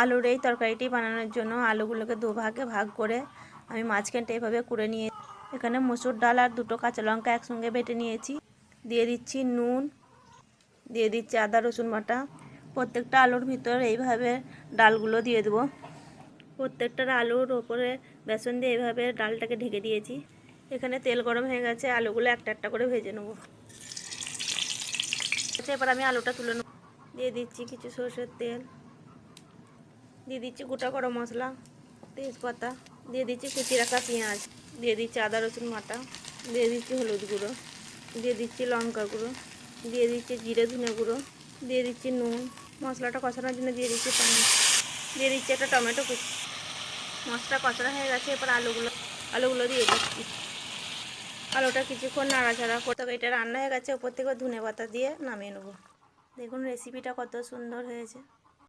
আলুর এই তরকারিটি বানানোর জন্য আলুগুলোকে দুভাগে ভাগ করে আমি মাঝখানটা এভাবে করে নিয়ে এখানে মসুর ডাল আর দুটো কাঁচা লঙ্কা একসঙ্গে বেটে নিয়েছি। দিয়ে দিচ্ছি নুন, দিয়ে দিচ্ছি আদা রসুন বাটা। প্রত্যেকটা আলুর ভিতর এইভাবে ডালগুলো দিয়ে দেবো। প্রত্যেকটা আলুর ওপরে বেসন দিয়ে এইভাবে ডালটাকে ঢেকে দিয়েছি। এখানে তেল গরম হয়ে গেছে, আলুগুলো একটা একটা করে ভেজে নেবো। এবার আমি আলুটা তুলে নেব। দিয়ে দিচ্ছি কিছু সরষের তেল, দিয়ে দিচ্ছি গোটা গরম মশলা, তেজপাতা, দিয়ে দিচ্ছি কুচি রাখা পেঁয়াজ, দিয়ে দিচ্ছি আদা রসুন বাটা, দিয়ে দিচ্ছি হলুদ গুঁড়ো, দিয়ে দিচ্ছি লঙ্কা গুঁড়ো, দিয়ে দিচ্ছি জিরে ধনে গুঁড়ো, দিয়ে দিচ্ছি নুন। মশলাটা কষানোর জন্য দিয়ে দিচ্ছি পানি, দিয়ে দিচ্ছি একটা টমেটো কুচি। মশলা কষানো হয়ে গেছে, এবার আলুগুলো দিয়ে দিচ্ছি। আলুটা কিছুক্ষণ নাড়াচাড়া করতে হবে। এটা রান্না হয়ে গেছে, ওপর থেকে ধনে পাতা দিয়ে নামিয়ে নেবো। দেখুন রেসিপিটা কত সুন্দর হয়েছে।